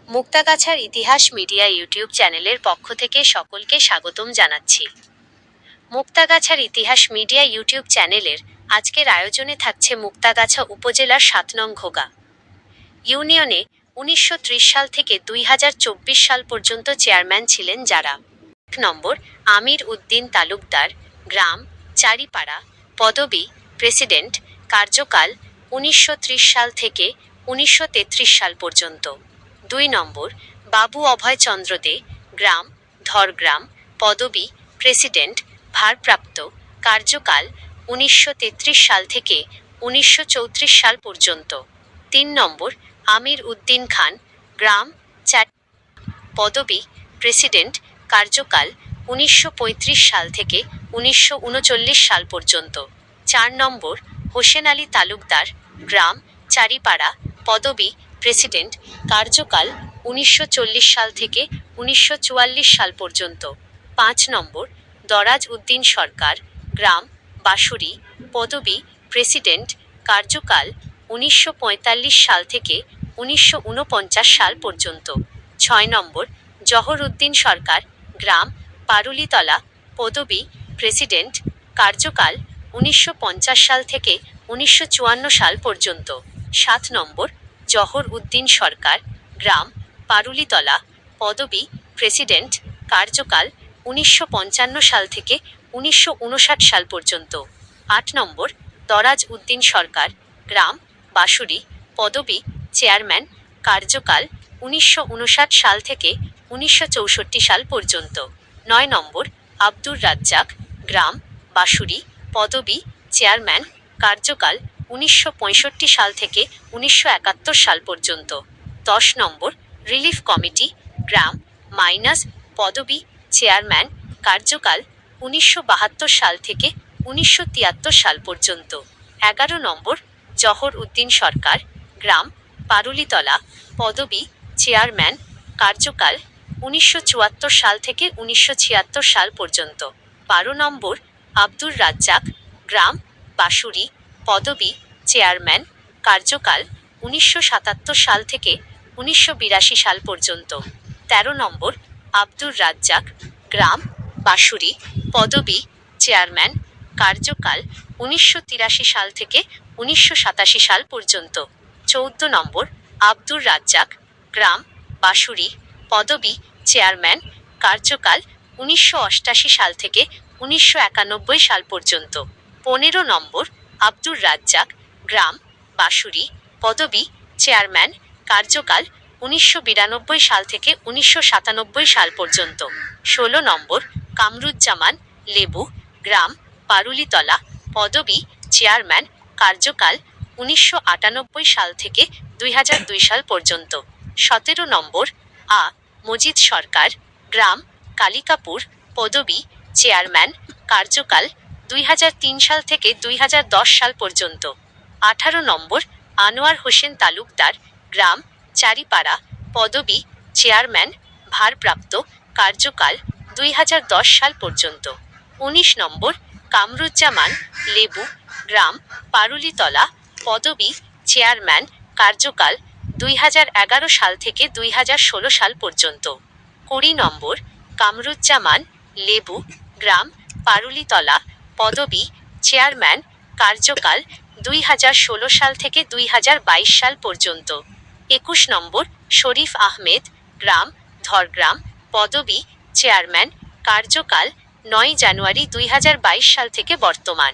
মুক্তাগাছার ইতিহাস media YouTube চ্যানেলের পক্ষ থেকে সকলকে স্বাগতম জানাচ্ছি। মুক্তাগাছার ইতিহাস মিডিয়া ইউটিউব চ্যানেলের আজকের আয়োজনে থাকছে মুক্তাগাছা উপজেলার ৭ নং ঘোগা ইউনিয়নে ১৯৩০ সাল থেকে ২০২৪ সাল পর্যন্ত চেয়ারম্যান ছিলেন যারা: ১ নম্বর আমির উদ্দিন তালুকদার, গ্রাম চারিপাড়া, পদবি প্রেসিডেন্ট, কার্যকাল ১৯৩০ সাল থেকে ১৯৩৩ সাল পর্যন্ত। ২ নম্বর বাবু অভয় চন্দ্র দে, গ্রাম ধরগ্রাম, পদবি প্রেসিডেন্ট, ভারপ্রাপ্ত, কার্যকাল ১৯৩৩ সাল থেকে ১৯৩৪ সাল পর্যন্ত। ৩ নম্বর আমির উদ্দিন খান, গ্রাম চার, পদবি প্রেসিডেন্ট, কার্যকাল ১৯৩৫ সাল থেকে ১৯৩৯ সাল পর্যন্ত। ৪ নম্বর হোসেন আলী তালুকদার, গ্রাম চারিপাড়া, পদবি প্রেসিডেন্ট, কার্যকাল ১৯৪০ সাল থেকে ১৯৪৪ সাল পর্যন্ত। ৫ নম্বর দরাজ উদ্দিন সরকার, গ্রাম বাঁশুড়ী, পদবি প্রেসিডেন্ট, কার্যকাল ১৯৪৫ সাল থেকে ১৯৪৯ সাল পর্যন্ত। ৬ নম্বর জহর উদ্দিন সরকার, গ্রাম পারুলিতলা, পদবি প্রেসিডেন্ট, কার্যকাল ১৯৫০ সাল থেকে ১৯৫৪ সাল পর্যন্ত। ৭ নম্বর জহর উদ্দিন সরকার, গ্রাম পারুলিতলা, পদবি প্রেসিডেন্ট, কার্যকাল ১৯৫৫ সাল থেকে ১৯৫৯ সাল পর্যন্ত। ৮ নম্বর দরাজ উদ্দিন সরকার, গ্রাম বাঁশুড়ী, পদবি চেয়ারম্যান, কার্যকাল ১৯৫৯ সাল থেকে ১৯৬৪ সাল পর্যন্ত। ৯ নম্বর আব্দুর রাজ্জাক, গ্রাম বাঁশুড়ী, পদবি চেয়ারম্যান, কার্যকাল ১৯৬৫ সাল থেকে ১৯৭১ সাল পর্যন্ত। ১০ নম্বর রিলিফ কমিটি, গ্রাম মাইনাস, পদবি চেয়ারম্যান, কার্যকাল ১৯৭২ সাল থেকে ১৯৭৩ সাল পর্যন্ত। ১১ নম্বর জহর উদ্দিন সরকার, গ্রাম পারুলিতলা, পদবি চেয়ারম্যান, কার্যকাল ১৯৭৪ সাল থেকে ১৯৭৬ সাল পর্যন্ত। ১২ নম্বর আব্দুর রাজ্জাক, গ্রাম বাঁশুড়ী, পদবি চেয়ারম্যান, কার্যকাল ১৯৭৭ সাল থেকে ১৯৮২ সাল পর্যন্ত। ১৩ নম্বর আব্দুর রাজ্জাক, গ্রাম বাঁশুড়ী, পদবি চেয়ারম্যান, কার্যকাল ১৯৮৩ সাল থেকে ১৯৮৭ সাল পর্যন্ত। ১৪ নম্বর আব্দুর রাজ্জাক, গ্রাম বাঁশুড়ী, পদবি চেয়ারম্যান, কার্যকাল ১৯৮৮ সাল থেকে ১৯৯১ সাল পর্যন্ত। ১৫ নম্বর আব্দুর রাজ্জাক, গ্রাম বাঁশুড়ী, পদবি চেয়ারম্যান, কার্যকাল ১৯৯২ সাল থেকে ১৯৯৭ সাল পর্যন্ত। ১৬ নম্বর কামরুজ্জামান লেবু, গ্রাম পারুলিতলা, পদবি চেয়ারম্যান, কার্যকাল ১৯৯৮ সাল থেকে ২০০২ সাল পর্যন্ত। ১৭ নম্বর আ মজিদ সরকার, গ্রাম কালিকাপুর, পদবি চেয়ারম্যান, কার্যকাল ২০০৩ সাল থেকে ২০১০ সাল পর্যন্ত। ১৮ নম্বর আনোয়ার হোসেন তালুকদার, গ্রাম চারিপাড়া, পদবি চেয়ারম্যান, ভারপ্রাপ্ত, কার্যকাল ২০১০ সাল পর্যন্ত। ১৯ নম্বর কামরুজ্জামান লেবু, গ্রাম পারুলিতলা, পদবি চেয়ারম্যান, কার্যকাল ২০১১ সাল থেকে ২০১৬ সাল পর্যন্ত। ২০ নম্বর কামরুজ্জামান লেবু, গ্রাম পারুলিতলা, পদবি চেয়ারম্যান, কার্যকাল ২০১৬ সাল থেকে ২০২২ সাল পর্যন্ত। ২১ নম্বর শরীফ আহমেদ, গ্রাম ধরগ্রাম, পদবি চেয়ারম্যান, কার্যকাল ৯ জানুয়ারি ২০২২ সাল থেকে বর্তমান।